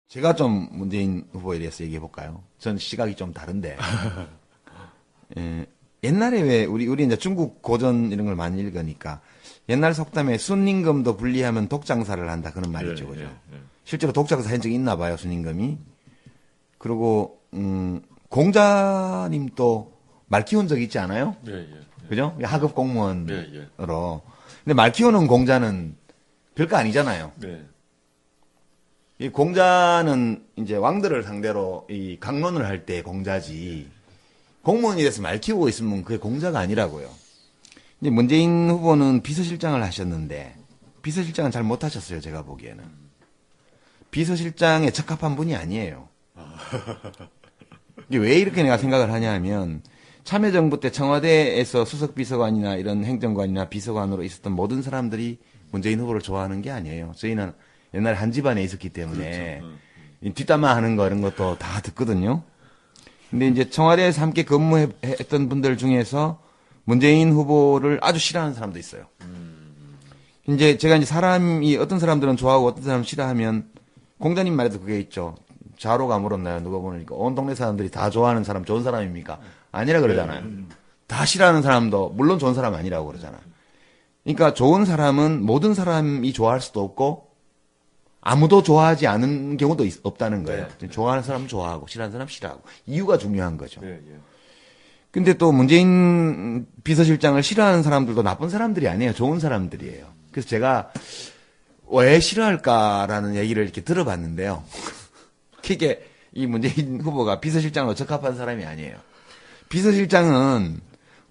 제가 좀 문재인 후보에 대해서 얘기해 볼까요? 전 시각이 좀 다른데. 옛날에 왜 우리 이제 중국 고전 이런 걸 많이 읽으니까 옛날 속담에 순임금도 분리하면 독장사를 한다 그런 말이 있죠, 그죠? 실제로 독장사 한 적이 있나 봐요, 순임금이. 그리고 공자님도 말 키운 적 있지 않아요? 그죠? 하급 공무원으로. 근데 말 키우는 공자는 별거 아니잖아요. 이 공자는 이제 왕들을 상대로 이 강론을 할 때 공자지. 공무원이 돼서 말 키우고 있으면 그게 공자가 아니라고요. 이제 문재인 후보는 비서실장을 하셨는데 비서실장은 잘 못하셨어요, 제가 보기에는. 비서실장에 적합한 분이 아니에요. 이게 왜 이렇게 내가 생각을 하냐 하면 참여정부 때 청와대에서 수석비서관이나 이런 행정관이나 비서관으로 있었던 모든 사람들이 문재인 후보를 좋아하는 게 아니에요. 저희는 옛날에 한 집안에 있었기 때문에 뒷담화 하는 거 이런 것도 다 듣거든요. 근데 이제 청와대에서 함께 근무했던 분들 중에서 문재인 후보를 아주 싫어하는 사람도 있어요. 이제 제가 이제 사람이 어떤 사람들은 좋아하고 어떤 사람은 싫어하면 공자님 말에도 그게 있죠. 자로가 물었나요? 누가 보니까 온 동네 사람들이 다 좋아하는 사람 좋은 사람입니까? 아니라 그러잖아요. 다 싫어하는 사람도 물론 좋은 사람 아니라고 그러잖아요. 그러니까 좋은 사람은 모든 사람이 좋아할 수도 없고 아무도 좋아하지 않은 경우도 없다는 거예요. 좋아하는 사람은 좋아하고 싫어하는 사람은 싫어하고 이유가 중요한 거죠. 근데 또 문재인 비서실장을 싫어하는 사람들도 나쁜 사람들이 아니에요. 좋은 사람들이에요. 그래서 제가 왜 싫어할까라는 얘기를 이렇게 들어봤는데요. 그게 이 문재인 후보가 비서실장으로 적합한 사람이 아니에요. 비서실장은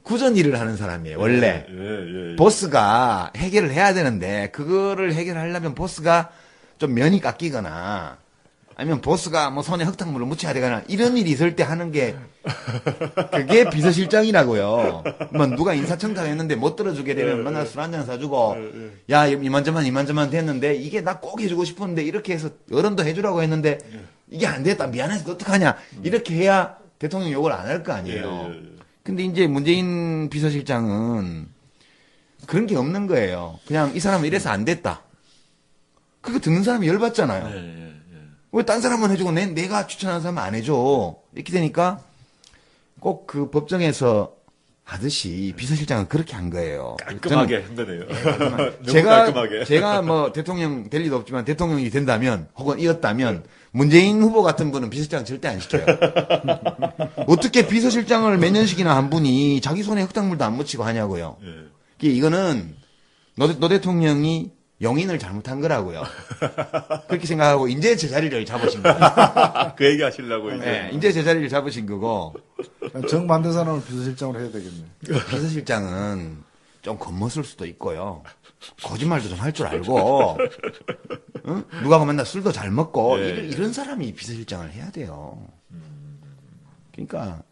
구전 일을 하는 사람이에요, 원래. 보스가 해결을 해야 되는데, 그거를 해결하려면 보스가 좀 면이 깎이거나, 아니면 보스가 뭐 손에 흙탕물을 묻혀야 되거나, 이런 일이 있을 때 하는 게, 그게 비서실장이라고요. 뭐 누가 인사청탁 했는데 못 들어주게 되면 맨날 술 한잔 사주고, 야, 이만저만 됐는데, 이게 나 꼭 해주고 싶었는데, 이렇게 해서 어른도 해주라고 했는데, 이게 안 됐다, 미안해서 어떡하냐, 이렇게 해야 대통령 욕을 안 할 거 아니에요. 근데 이제 문재인 비서실장은 그런 게 없는 거예요. 그냥 이 사람은 이래서 안 됐다. 그거 듣는 사람이 열받잖아요. 왜 딴 사람은 해주고 내가 추천하는 사람은 안 해줘. 이렇게 되니까 꼭 그 법정에서 하듯이 비서실장은 그렇게 한 거예요. 깔끔하게 한 거네요. 제가 뭐 대통령 될 리도 없지만 대통령이 된다면 혹은 이었다면 문재인 후보 같은 분은 비서실장 절대 안 시켜요. 어떻게 비서실장을 몇 년씩이나 한 분이 자기 손에 흙탕물도 안 묻히고 하냐고요. 이거는 노 대통령이 용인을 잘못한 거라고요. 그렇게 생각하고 이제 제자리를 잡으신 거예요. 그 얘기 하시려고 이제. 네, 이제 제자리를 잡으신 거고. 정 만든 사람을 비서실장으로 해야 되겠네. 비서실장은 좀 겉멋을 수도 있고요. 거짓말도 좀 할 줄 알고, 응? 누가 보면 맨날 술도 잘 먹고, 이런 사람이 비서실장을 해야 돼요. 그러니까,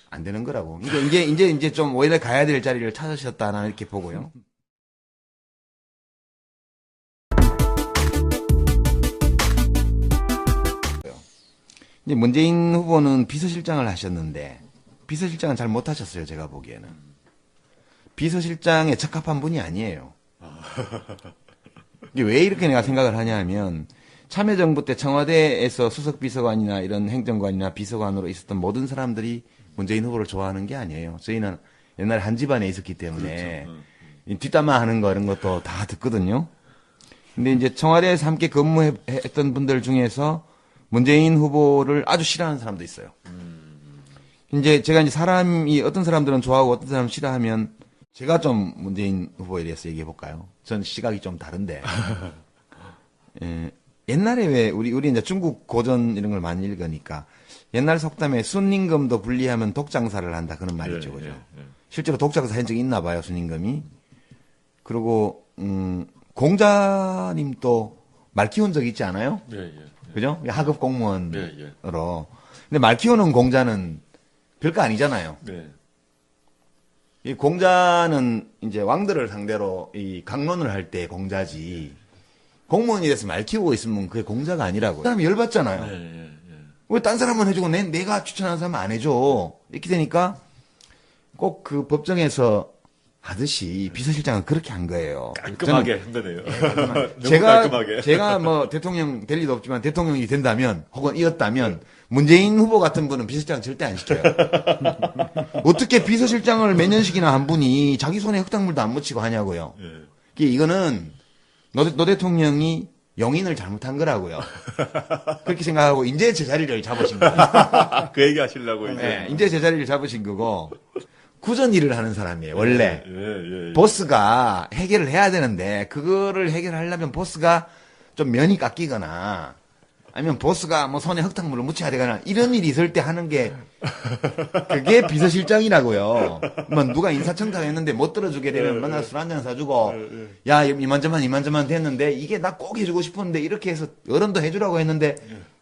안 되는 거라고. 이제 좀 오히려 가야 될 자리를 찾으셨다, 나는 이렇게 보고요. 이제 문재인 후보는 비서실장을 하셨는데, 비서실장은 잘 못하셨어요, 제가 보기에는. 비서실장에 적합한 분이 아니에요. 이게 왜 이렇게 내가 생각을 하냐 하면 참여정부 때 청와대에서 수석비서관이나 이런 행정관이나 비서관으로 있었던 모든 사람들이 문재인 후보를 좋아하는 게 아니에요. 저희는 옛날에 한 집안에 있었기 때문에 뒷담화 하는 거 이런 것도 다 듣거든요. 근데 이제 청와대에서 함께 근무했던 분들 중에서 문재인 후보를 아주 싫어하는 사람도 있어요. 이제 제가 이제 사람이 어떤 사람들은 좋아하고 어떤 사람은 싫어하면 제가 좀 문재인 후보에 대해서 얘기해 볼까요? 전 시각이 좀 다른데. 옛날에 왜 우리 이제 중국 고전 이런 걸 많이 읽으니까 옛날 속담에 순임금도 분리하면 독장사를 한다 그런 말이 있죠, 그죠? 실제로 독장사 한 적이 있나 봐요, 순임금이. 그리고 공자님도 말 키운 적 있지 않아요? 그죠? 하급 공무원으로. 근데 말 키우는 공자는 별거 아니잖아요. 이 공자는 이제 왕들을 상대로 이 강론을 할 때 공자지. 공무원이 돼서 말 키우고 있으면 그게 공자가 아니라고요. 그 사람이 열받잖아요. 왜 딴 사람은 해주고 내가 추천하는 사람은 안 해줘. 이렇게 되니까 꼭 그 법정에서 하듯이 비서실장은 그렇게 한 거예요. 깔끔하게 한다네요. 너무 제가 깔끔하게. 제가 뭐 대통령 될 리도 없지만 대통령이 된다면 혹은 이었다면 문재인 후보 같은 분은 비서실장 절대 안 시켜요. 어떻게 비서실장을 몇 년씩이나 한 분이 자기 손에 흙탕물도 안 묻히고 하냐고요. 예. 이거는 노 대통령이 용인을 잘못한 거라고요. 그렇게 생각하고 이제 제자리를 잡으신 거예요. 그 얘기 하시려고 이제. 네, 이제 제자리를 잡으신 거고 구전 일을 하는 사람이에요. 원래 예. 보스가 해결을 해야 되는데 그거를 해결하려면 보스가 좀 면이 깎이거나 아니면 보스가 뭐 손에 흙탕물을 묻혀야 되거나 이런 일이 있을 때 하는 게 그게 비서실장이라고요. 뭐 누가 인사청탁 했는데 못 들어주게 되면 맨날 술 한잔 사주고 야 이만저만 됐는데 이게 나 꼭 해주고 싶었는데 이렇게 해서 어른도 해주라고 했는데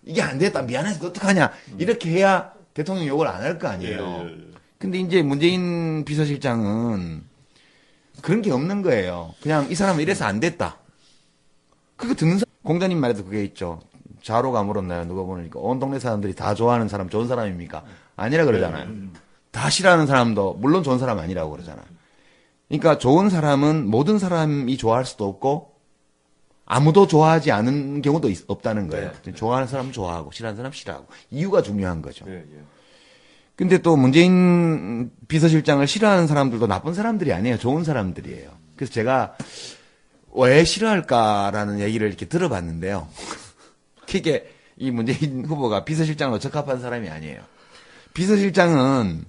이게 안 됐다 미안해서 어떡하냐 이렇게 해야 대통령 욕을 안 할 거 아니에요. 근데 이제 문재인 비서실장은 그런 게 없는 거예요. 그냥 이 사람은 이래서 안 됐다. 그거 듣는 공자님 말에도 그게 있죠. 자로가 물었나요? 누가 보니까 온 동네 사람들이 다 좋아하는 사람 좋은 사람입니까? 아니라 그러잖아요. 다 싫어하는 사람도 물론 좋은 사람 아니라고 그러잖아요. 그러니까 좋은 사람은 모든 사람이 좋아할 수도 없고 아무도 좋아하지 않은 경우도 없다는 거예요. 좋아하는 사람은 좋아하고 싫어하는 사람은 싫어하고 이유가 중요한 거죠. 근데 또 문재인 비서실장을 싫어하는 사람들도 나쁜 사람들이 아니에요. 좋은 사람들이에요. 그래서 제가 왜 싫어할까라는 얘기를 이렇게 들어봤는데요. 그게 이 문재인 후보가 비서실장으로 적합한 사람이 아니에요. 비서실장은